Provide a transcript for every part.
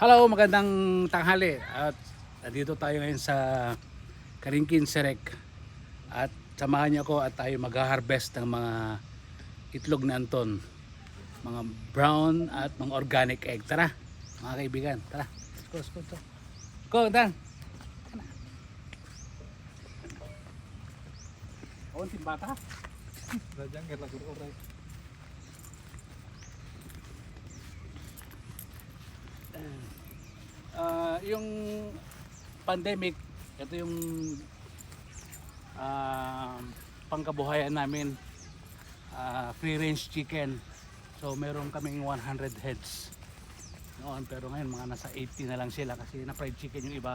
Hello, magandang tanghali. At dito tayo ngayon sa Karingkin Serek. At samahan niyo ako at tayo mag-harvest ng mga itlog na Anton. Mga brown at mga organic egg. Tara, mga kaibigan. Tara. Let's go, let's go. Go, Dan. Oh, tim bata. Rajang kita guru orang. Yung pandemic, ito yung pangkabuhayan namin, free range chicken. So meron kaming 100 heads noon, pero ngayon mga nasa 80 na lang sila kasi na fried chicken yung iba.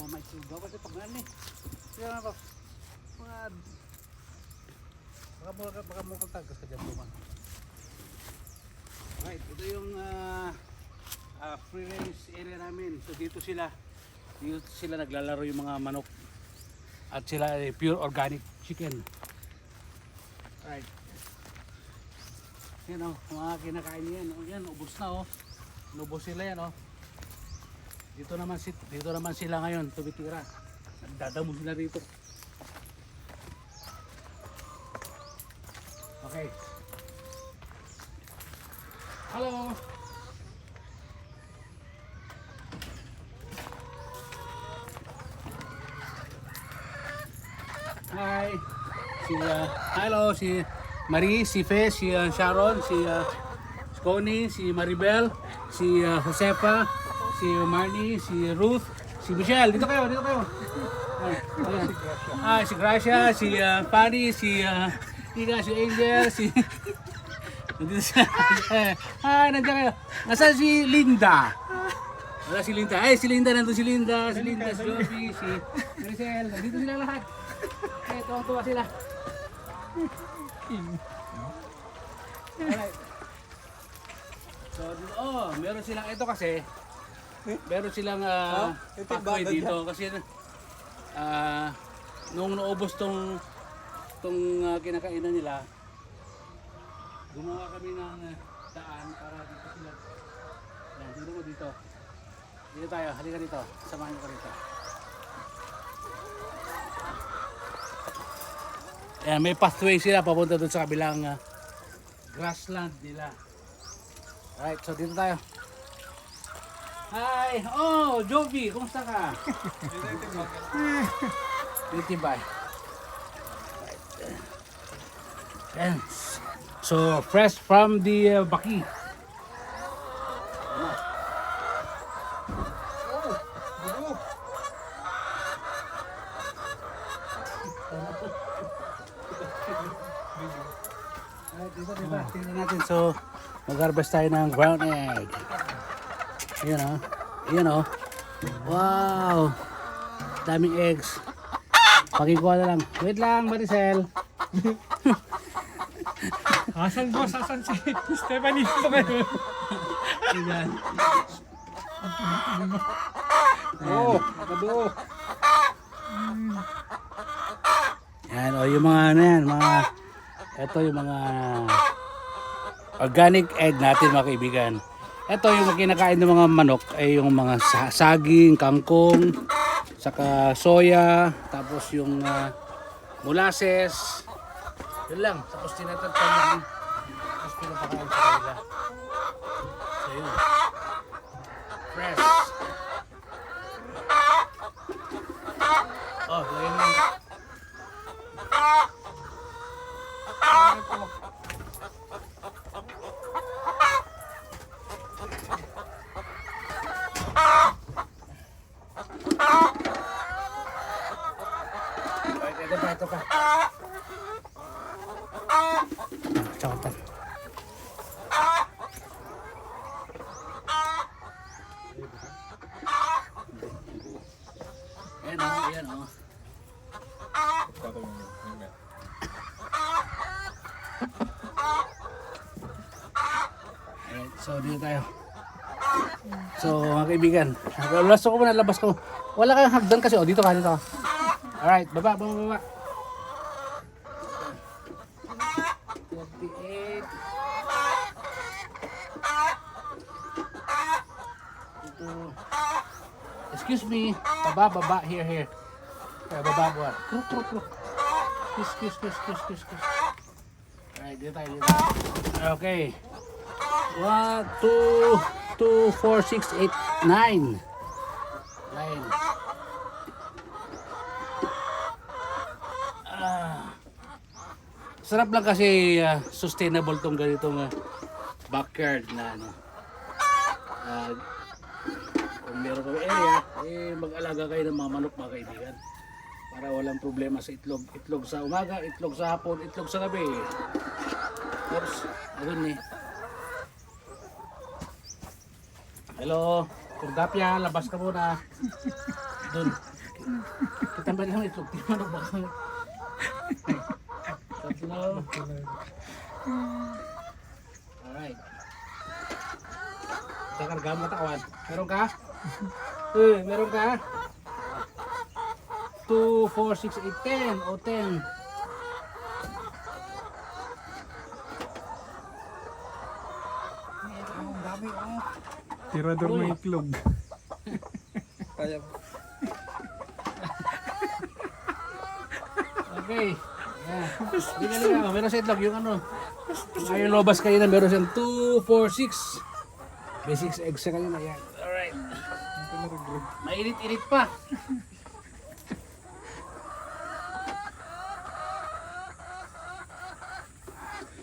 May sugaw kasi pag nga ni. Kaya nga ba? Baka mo kang tagas ka dyan buman. Right, ito yung free range area namin. So dito sila naglalaro yung mga manok. At sila ay pure organic chicken. Right. Yan o, mga kinakain yan. O, yan, ubos na o. Ubos sila yan o. Dito naman sila ngayon tumitira. Nagdadamo sila rito. Okay. Hello. Hi. Hello si Marie, si Fe, si Sharon, si Connie, si Maribel, si Josefa, si Marnie, si Ruth, si Michelle. Dito kayo. Si Gracia, si Fanny, si Ina, si Angel, si nandito siya. Nandiyan kayo. Nasaan si Linda? Wala si Linda. Ay, si Linda, nandun si Linda, si Joby, si Maricel. Nandito sila lahat. Okay, tuwang-tuwa sila. Alright. So, meron silang ito kasi meron silang pathway dito kasi nung naubos tong kinakainan nila, gumawa kami ng daan para dito sila. Yan, dito mo dito. Dito tayo, halika dito. Samahan niyo ko dito. Yan, may pathway sila papunta doon sa kabilang grassland nila. Alright, so dito tayo. Hi! Oh, Joby, kumusta ka? Titibay. Right. So, fresh from the baki. Tingnan natin. So, mag-harvest tayo ng ground egg. Ayan o. Wow! Daming eggs. Pakikuha na lang. Wait lang, Maricel. Asan boss? Asan si Stephanie? Ito kayo. Ayan. Kaduo. Yan, yung mga ito yung mga organic egg natin, mga kaibigan. Ito yung kinakain ng mga manok ay yung mga saging, kangkong, saka soya, tapos yung molasses. Yun lang, tapos tinatatpan yan. Tapos pinapakain sa kanila. So yun. Fresh. Oh, lagyan mo. Ito pa. Tsaka. Ayan o. So, dito tayo. So, mga kaibigan, lasto ko muna, labas ko. Wala kayong hagdan kasi. Oh, dito ka, dito ka. Alright, baba, baba, baba. 38. Ito. Excuse me. Baba, baba. Here, here. Kaya baba ko. Kruk, kruk, kruk. Kiss. Alright, dito tayo, dito. Okay. 1, 2, 4, 6, 8, 9. 9. Sarap lang kasi sustainable tong ganitong backyard na ano. Kung meron kami area, mag-alaga kayo ng mga manok mga kaibigan. Para walang problema sa itlog. Itlog sa umaga, itlog sa hapon, itlog sa gabi. Oops, ayun eh. Hello, Kurdapya, labas ka muna. Doon. Kita ba lang itlog? Di manok ba? Tatlo. Alright. Kakarga mo katawan. Meron ka? Meron ka? 2, 4, 6, 8, 10. O 10. Ang dami oh. Tirador may itlog. Kaya mo. Okay. Yeah. Liga. Meron sa itlog yung ano. Ngayon lobas kayo na meron siyang 2, 4, 6. May 6 eggs sa kanina. Yan. Alright. Mainit-init pa.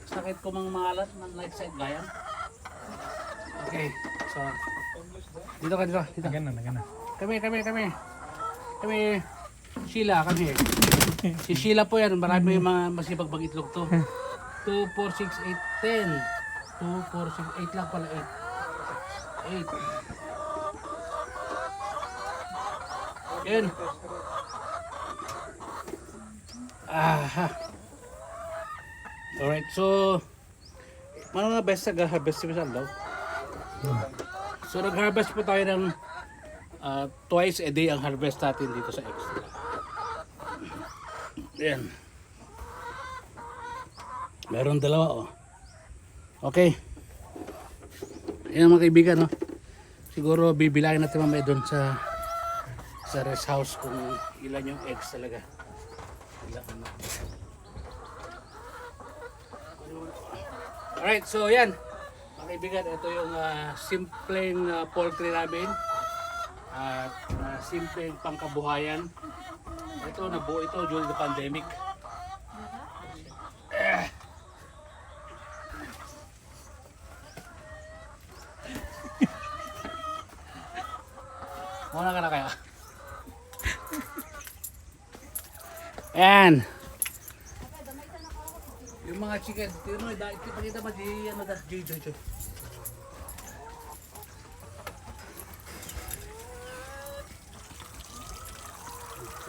Sakit ko mga malat ng light side gayam. Okay. So, dito ka, dito. Nagana. Kami, Sheila, kami. Si Sheila po yan, marami yung mga masipag mag-itlog to. 2, 4, 6, 8, 10. 2, 4, 6, 8 lang pala, 8. 8. Yan. Aha. Alright, so, mga best nag-harvest si daw. So, nag-harvest po tayo ng twice a day ang harvest natin dito sa extra. Ayan. Meron dalawa, oh. Okay. Ayan mga kaibigan, oh. Siguro bibilangin natin mamaya doon sa rest house kung ilan yung eggs talaga. Ilan ano. Alright, so yan. Mga kaibigan, ito yung simpleng poultry namin. At simpleng pangkabuhayan. Ito, nabuo ito during the pandemic. Muna ka na kaya. Ayan. Yung mga chicken, pakita mo di ano das Joy.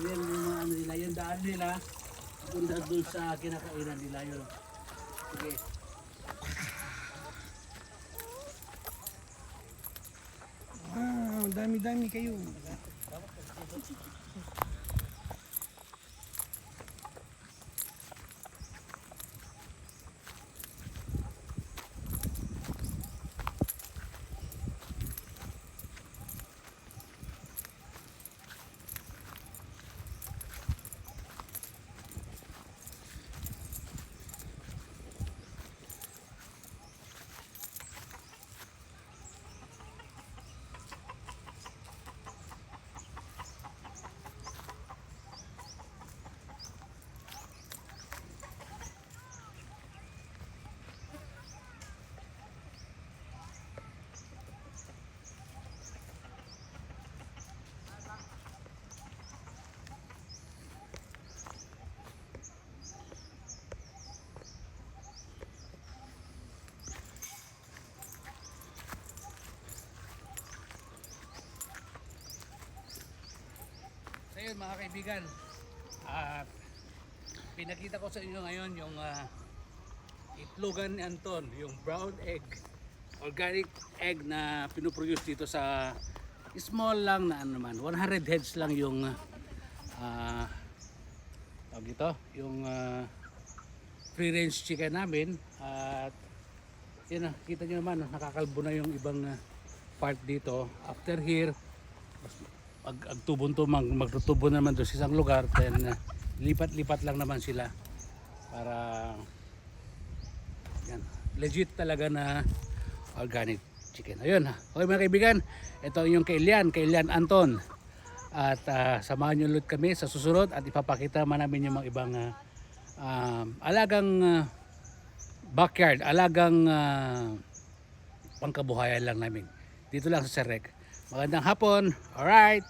Yan yung mga ano nila, yung daan nila punta doon sa kinakainan nila yun. Sige. Wow, dami-dami kayo. Ayun mga kaibigan, at pinakita ko sa inyo ngayon yung itlogan ni Anton, yung brown egg organic egg na pinoproduce dito sa small lang na ano naman, 100 heads lang yung tawag ito, yung free range chicken namin. At yun na, kita nyo naman, nakakalbo na yung ibang part dito. After here, magtutubo naman doon sa isang lugar, then lipat-lipat lang naman sila para yan, legit talaga na organic chicken. Ayun, okay mga kaibigan, ito yung Kailian Anton. At samahan nyo ulit kami sa susunod at ipapakita man namin yung mga ibang alagang backyard, alagang pangkabuhayan lang namin dito lang sa Serek. Magandang hapon. Alright.